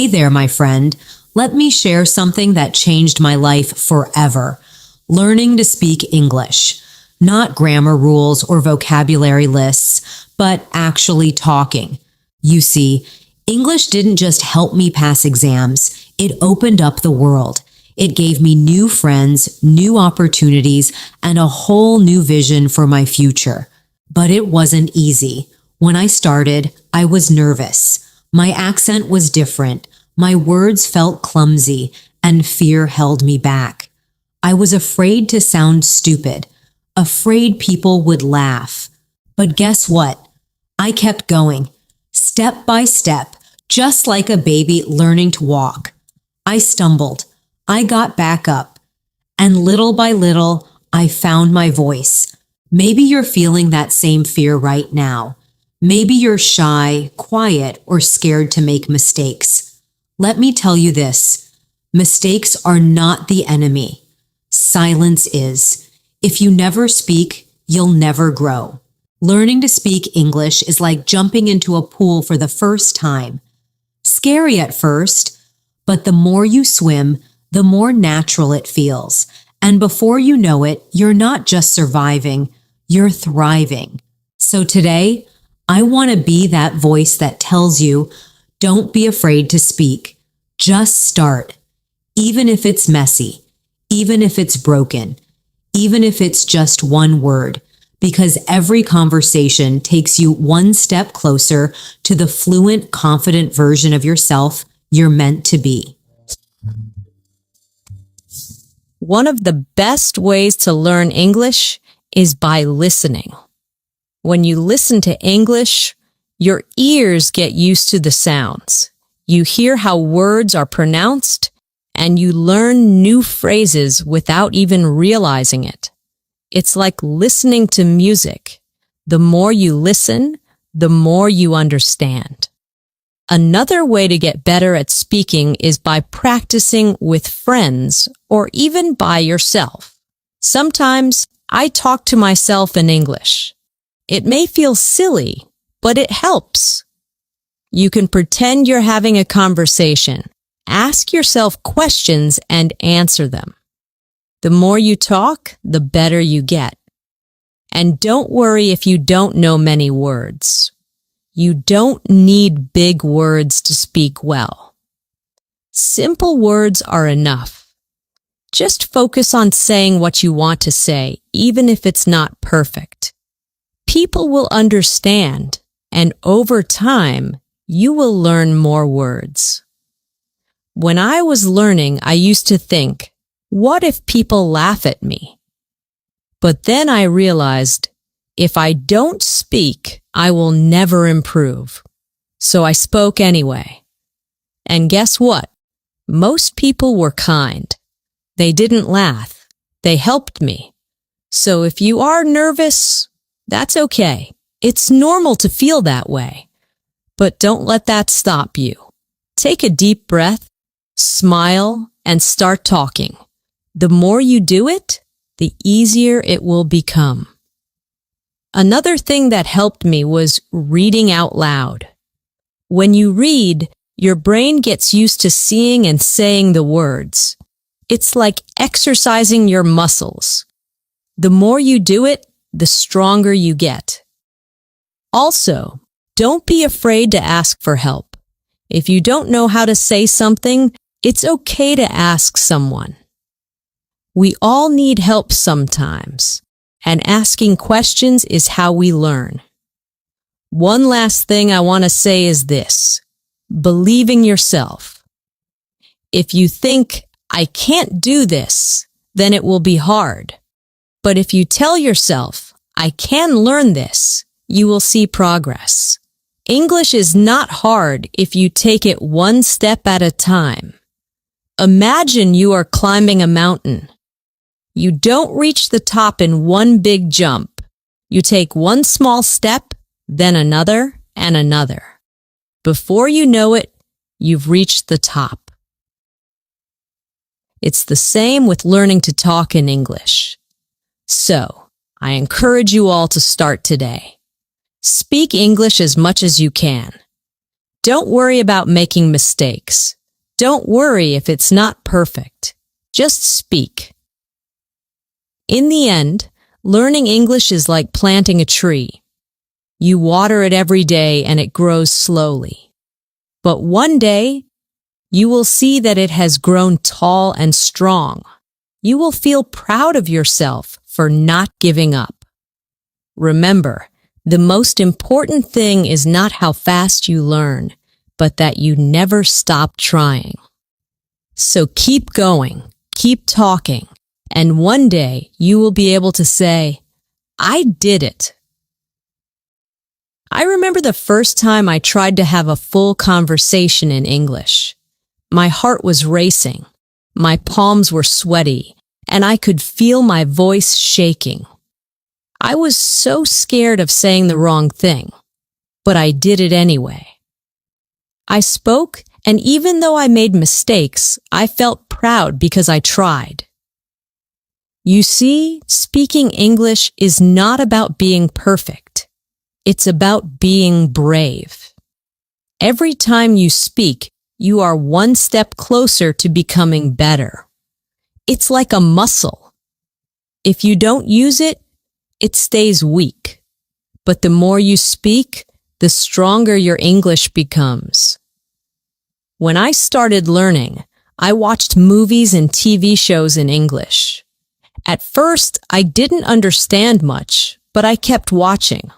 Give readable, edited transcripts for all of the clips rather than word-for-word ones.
Hey there, my friend. Let me share something that changed my life forever. Learning to speak English. Not grammar rules or vocabulary lists, but actually talking. You see, English didn't just help me pass exams, it opened up the world. It gave me new friends, new opportunities, and a whole new vision for my future. But it wasn't easy. When I started, I was nervous. My accent was different. My words felt clumsy, and fear held me back. I was afraid to sound stupid, afraid people would laugh. But guess what? I kept going, step by step, just like a baby learning to walk. I stumbled. I got back up. And little by little, I found my voice. Maybe you're feeling that same fear right now. Maybe you're shy, quiet, or scared to make mistakes. Let me tell you this. Mistakes are not the enemy. Silence is. If you never speak, you'll never grow. Learning to speak English is like jumping into a pool for the first time. Scary at first, but the more you swim, the more natural it feels. And before you know it, you're not just surviving, you're thriving. So today, I want to be that voice that tells you, don't be afraid to speak. Just start. Even if it's messy, even if it's broken, even if it's just one word, because every conversation takes you one step closer to the fluent, confident version of yourself you're meant to be. One of the best ways to learn English is by listening. When you listen to English, your ears get used to the sounds. You hear how words are pronounced, and you learn new phrases without even realizing it. It's like listening to music. The more you listen, the more you understand. Another way to get better at speaking is by practicing with friends or even by yourself. Sometimes I talk to myself in English. It may feel silly, but it helps. You can pretend you're having a conversation. Ask yourself questions and answer them. The more you talk, the better you get. And don't worry if you don't know many words. You don't need big words to speak well. Simple words are enough. Just focus on saying what you want to say, even if it's not perfect. People will understand, and over time, you will learn more words. When I was learning, I used to think, what if people laugh at me? But then I realized, if I don't speak, I will never improve. So I spoke anyway. And guess what? Most people were kind. They didn't laugh. They helped me. So if you are nervous, that's okay. It's normal to feel that way. But don't let that stop you. Take a deep breath, smile, and start talking. The more you do it, the easier it will become. Another thing that helped me was reading out loud. When you read, your brain gets used to seeing and saying the words. It's like exercising your muscles. The more you do it, the stronger you get. Also, don't be afraid to ask for help. If you don't know how to say something, it's okay to ask someone. We all need help sometimes, and asking questions is how we learn. One last thing I want to say is this: believe in yourself. If you think, I can't do this, then it will be hard. But if you tell yourself, I can learn this, you will see progress. English is not hard if you take it one step at a time. Imagine you are climbing a mountain. You don't reach the top in one big jump. You take one small step, then another and another. Before you know it, you've reached the top. It's the same with learning to talk in English. So, I encourage you all to start today. Speak English as much as you can. Don't worry about making mistakes. Don't worry if it's not perfect. Just speak. In the end, learning English is like planting a tree. You water it every day and it grows slowly. But one day, you will see that it has grown tall and strong. You will feel proud of yourself for not giving up. Remember, the most important thing is not how fast you learn, but that you never stop trying. So keep going, keep talking, and one day you will be able to say, I did it. I remember the first time I tried to have a full conversation in English. My heart was racing, my palms were sweaty, and I could feel my voice shaking. I was so scared of saying the wrong thing, but I did it anyway. I spoke, and even though I made mistakes, I felt proud because I tried. You see, speaking English is not about being perfect. It's about being brave. Every time you speak, you are one step closer to becoming better. It's like a muscle. If you don't use it, it stays weak. But the more you speak, the stronger your English becomes. When I started learning, I watched movies and TV shows in English. At first, I didn't understand much, but I kept watching.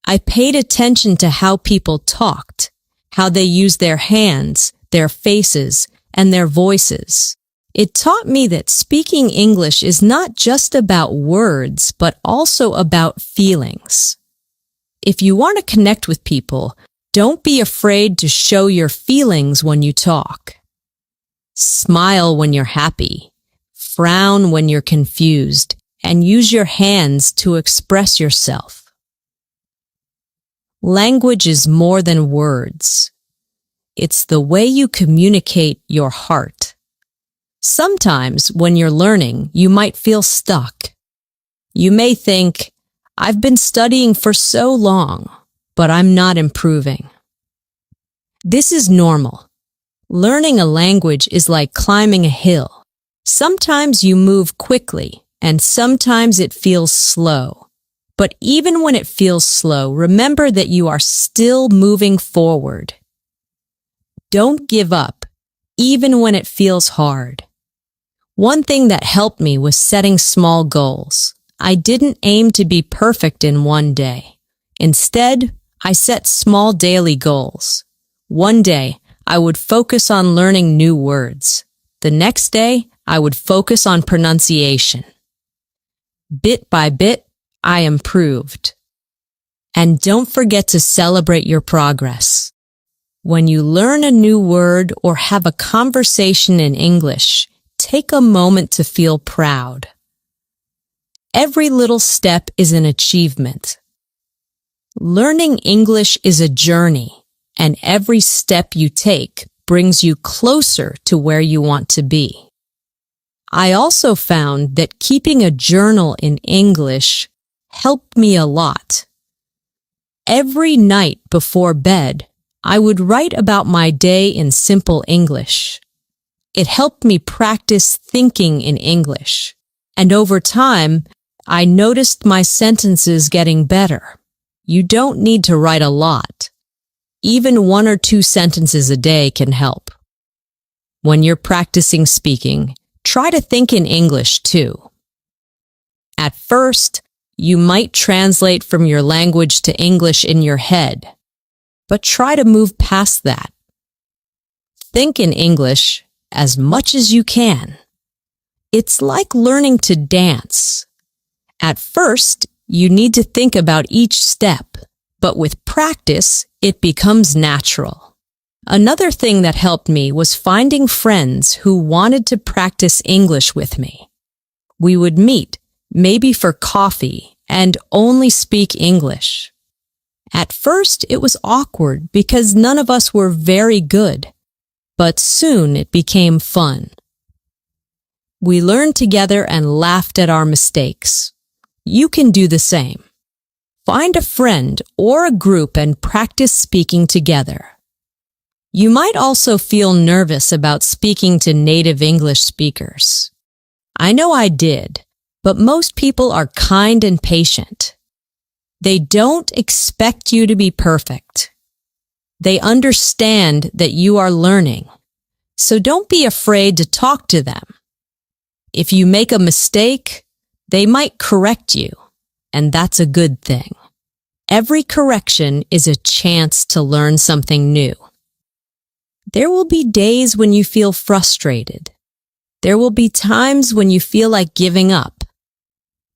I paid attention to how people talked, how they used their hands, their faces, and their voices. It taught me that speaking English is not just about words, but also about feelings. If you want to connect with people, don't be afraid to show your feelings when you talk. Smile when you're happy, frown when you're confused, and use your hands to express yourself. Language is more than words. It's the way you communicate your heart. Sometimes when you're learning, you might feel stuck. You may think, I've been studying for so long, but I'm not improving. This is normal. Learning a language is like climbing a hill. Sometimes you move quickly, and sometimes it feels slow. But even when it feels slow, remember that you are still moving forward. Don't give up, even when it feels hard. One thing that helped me was setting small goals. I didn't aim to be perfect in one day. Instead, I set small daily goals. One day, I would focus on learning new words. The next day, I would focus on pronunciation. Bit by bit, I improved. And don't forget to celebrate your progress. When you learn a new word or have a conversation in English, take a moment to feel proud. Every little step is an achievement. Learning English is a journey, and every step you take brings you closer to where you want to be. I also found that keeping a journal in English helped me a lot. Every night before bed, I would write about my day in simple English. It helped me practice thinking in English, and over time, I noticed my sentences getting better. You don't need to write a lot. Even 1 or 2 sentences a day can help. When you're practicing speaking, try to think in English too. At first, you might translate from your language to English in your head, but try to move past that. Think in English as much as you can. It's like learning to dance. At first, you need to think about each step, but with practice, it becomes natural. Another thing that helped me was finding friends who wanted to practice English with me. We would meet, maybe for coffee, and only speak English. At first, it was awkward because none of us were very good, but soon it became fun. We learned together and laughed at our mistakes. You can do the same. Find a friend or a group and practice speaking together. You might also feel nervous about speaking to native English speakers. I know I did, but most people are kind and patient. They don't expect you to be perfect. They understand that you are learning, so don't be afraid to talk to them. If you make a mistake, they might correct you, and that's a good thing. Every correction is a chance to learn something new. There will be days when you feel frustrated. There will be times when you feel like giving up.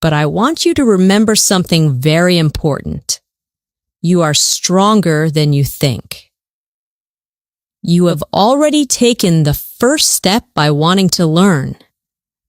But I want you to remember something very important. You are stronger than you think. You have already taken the first step by wanting to learn.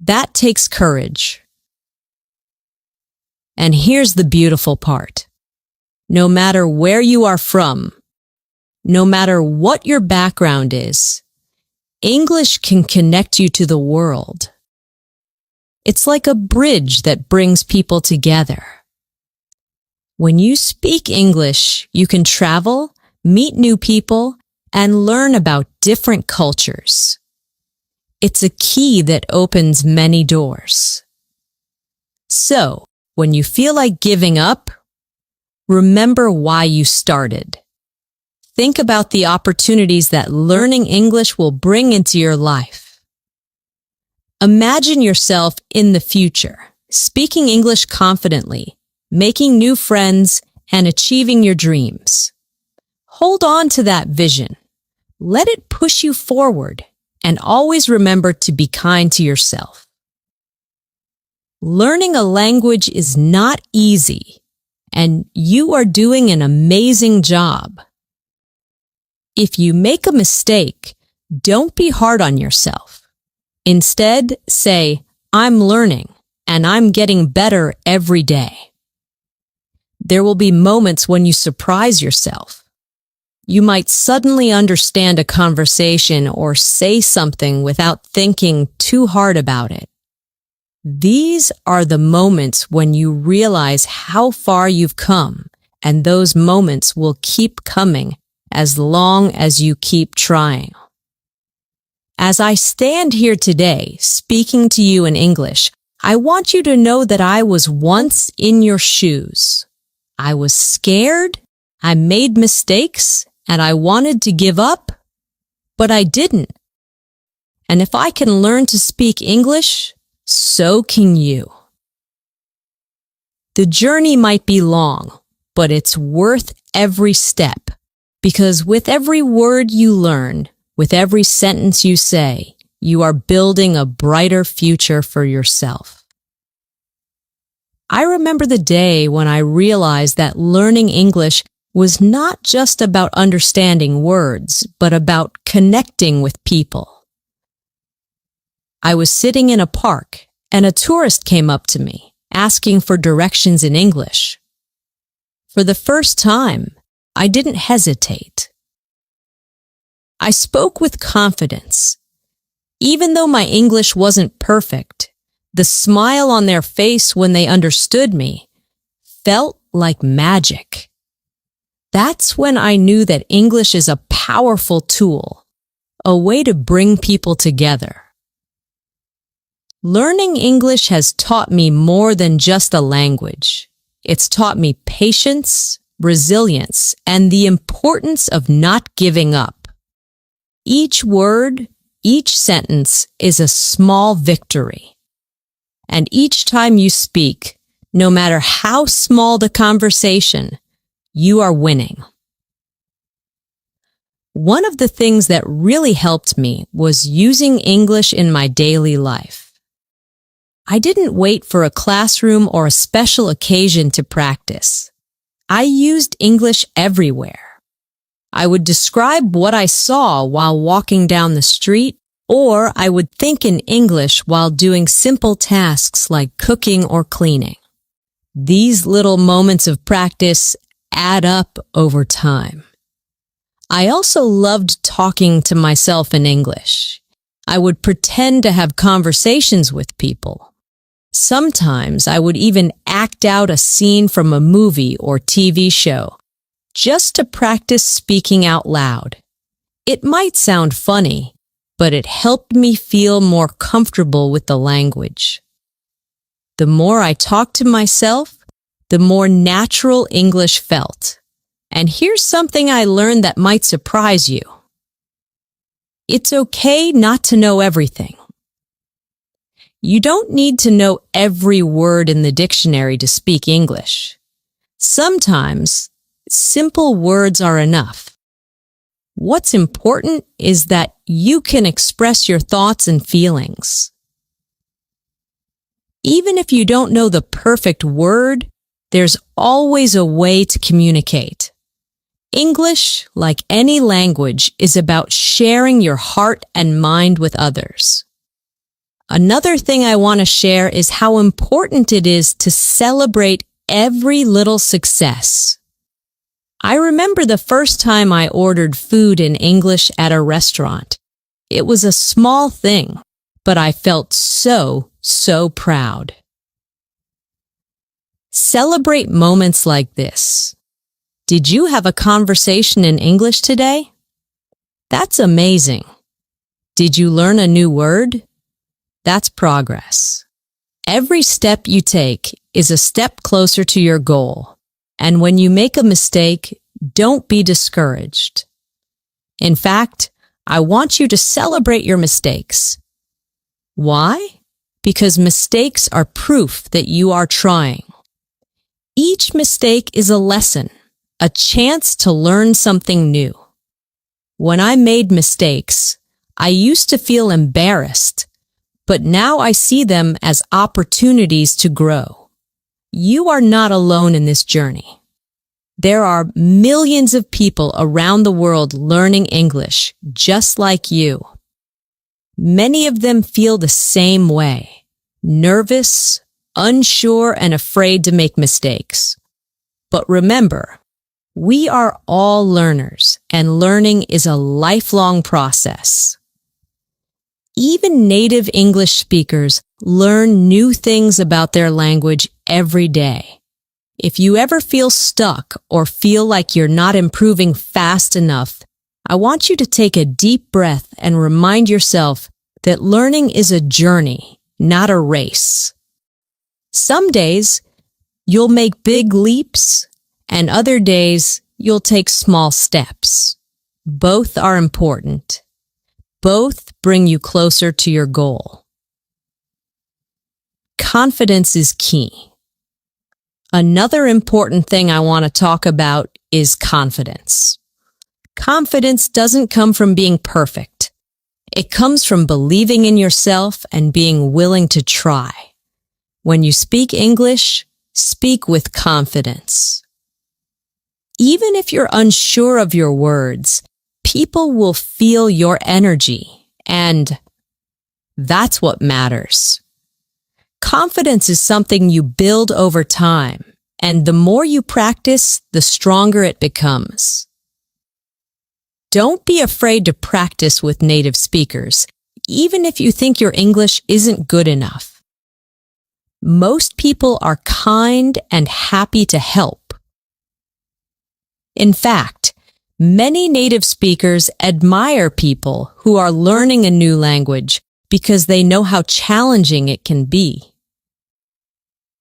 That takes courage. And here's the beautiful part. No matter where you are from, no matter what your background is, English can connect you to the world. It's like a bridge that brings people together. When you speak English, you can travel, meet new people, and learn about different cultures. It's a key that opens many doors. So, when you feel like giving up, remember why you started. Think about the opportunities that learning English will bring into your life. Imagine yourself in the future, speaking English confidently, making new friends, and achieving your dreams. Hold on to that vision. Let it push you forward, and always remember to be kind to yourself. Learning a language is not easy, and you are doing an amazing job. If you make a mistake, don't be hard on yourself. Instead, say, I'm learning, and I'm getting better every day. There will be moments when you surprise yourself. You might suddenly understand a conversation or say something without thinking too hard about it. These are the moments when you realize how far you've come, and those moments will keep coming as long as you keep trying. As I stand here today, speaking to you in English, I want you to know that I was once in your shoes. I was scared, I made mistakes, and I wanted to give up, but I didn't. And if I can learn to speak English, so can you. The journey might be long, but it's worth every step, because with every word you learn, with every sentence you say, you are building a brighter future for yourself. I remember the day when I realized that learning English was not just about understanding words, but about connecting with people. I was sitting in a park, and a tourist came up to me, asking for directions in English. For the first time, I didn't hesitate. I spoke with confidence. Even though my English wasn't perfect, the smile on their face when they understood me felt like magic. That's when I knew that English is a powerful tool, a way to bring people together. Learning English has taught me more than just a language. It's taught me patience, resilience, and the importance of not giving up. Each word, each sentence is a small victory. And each time you speak, no matter how small the conversation, you are winning. One of the things that really helped me was using English in my daily life. I didn't wait for a classroom or a special occasion to practice. I used English everywhere. I would describe what I saw while walking down the street, or I would think in English while doing simple tasks like cooking or cleaning. These little moments of practice add up over time. I also loved talking to myself in English. I would pretend to have conversations with people. Sometimes I would even act out a scene from a movie or TV show, just to practice speaking out loud. It might sound funny, but it helped me feel more comfortable with the language. The more I talked to myself, the more natural English felt. And here's something I learned that might surprise you. It's okay not to know everything. You don't need to know every word in the dictionary to speak English. Sometimes, simple words are enough. What's important is that you can express your thoughts and feelings. Even if you don't know the perfect word, there's always a way to communicate. English, like any language, is about sharing your heart and mind with others. Another thing I want to share is how important it is to celebrate every little success. I remember the first time I ordered food in English at a restaurant. It was a small thing, but I felt so proud. Celebrate moments like this. Did you have a conversation in English today? That's amazing. Did you learn a new word? That's progress. Every step you take is a step closer to your goal. And when you make a mistake, don't be discouraged. In fact, I want you to celebrate your mistakes. Why? Because mistakes are proof that you are trying. Each mistake is a lesson, a chance to learn something new. When I made mistakes, I used to feel embarrassed, but now I see them as opportunities to grow. You are not alone in this journey. There are millions of people around the world learning English just like you. Many of them feel the same way, nervous, unsure, and afraid to make mistakes. But remember, we are all learners, and learning is a lifelong process. Even native English speakers learn new things about their language every day. If you ever feel stuck or feel like you're not improving fast enough, I want you to take a deep breath and remind yourself that learning is a journey, not a race. Some days, you'll make big leaps, and other days, you'll take small steps. Both are important. Both bring you closer to your goal. Confidence is key. Another important thing I want to talk about is confidence. Confidence doesn't come from being perfect. It comes from believing in yourself and being willing to try. When you speak English, speak with confidence. Even if you're unsure of your words, people will feel your energy, and that's what matters. Confidence is something you build over time, and the more you practice, the stronger it becomes. Don't be afraid to practice with native speakers, even if you think your English isn't good enough. Most people are kind and happy to help. In fact, many native speakers admire people who are learning a new language because they know how challenging it can be.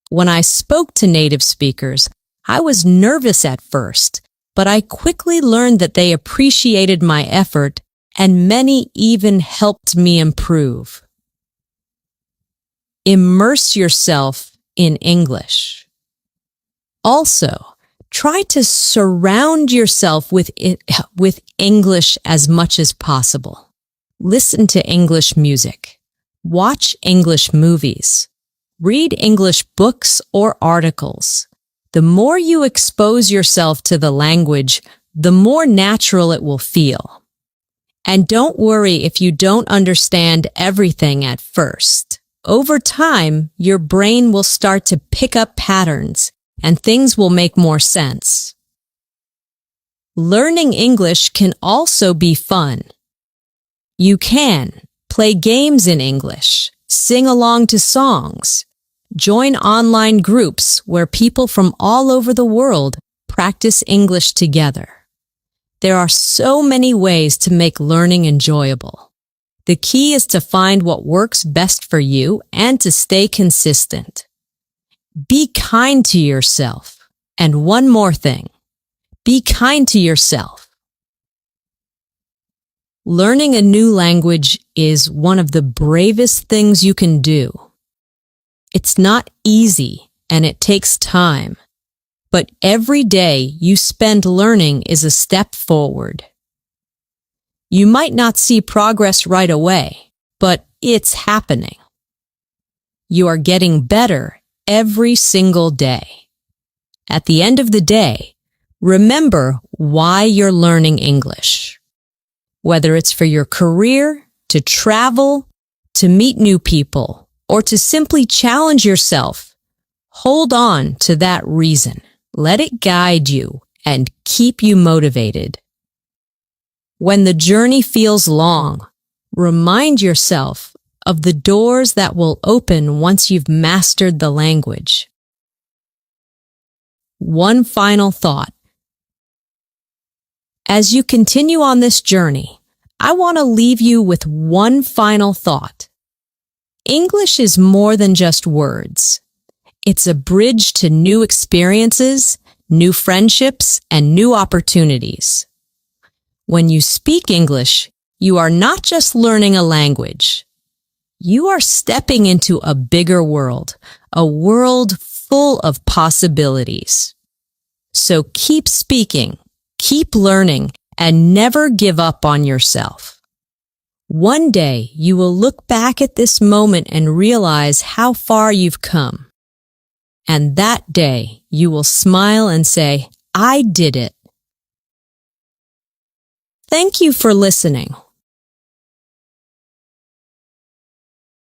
When I spoke to native speakers, I was nervous at first, but I quickly learned that they appreciated my effort, and many even helped me improve. Immerse yourself in English. Also, try to surround yourself with English as much as possible. Listen to English music. Watch English movies. Read English books or articles. The more you expose yourself to the language, the more natural it will feel. And don't worry if you don't understand everything at first. Over time, your brain will start to pick up patterns, and things will make more sense. Learning English can also be fun. You can play games in English, sing along to songs, join online groups where people from all over the world practice English together. There are so many ways to make learning enjoyable. The key is to find what works best for you and to stay consistent. Be kind to yourself. And one more thing, be kind to yourself. Learning a new language is one of the bravest things you can do. It's not easy and it takes time, but every day you spend learning is a step forward. You might not see progress right away, but it's happening. You are getting better every single day. At the end of the day, remember why you're learning English. Whether it's for your career, to travel, to meet new people, or to simply challenge yourself, hold on to that reason. Let it guide you and keep you motivated. When the journey feels long, remind yourself of the doors that will open once you've mastered the language. One final thought. As you continue on this journey, I want to leave you with one final thought. English is more than just words. It's a bridge to new experiences, new friendships, and new opportunities. When you speak English, you are not just learning a language. You are stepping into a bigger world, a world full of possibilities. So keep speaking, keep learning, and never give up on yourself. One day, you will look back at this moment and realize how far you've come. And that day, you will smile and say, I did it. Thank you for listening.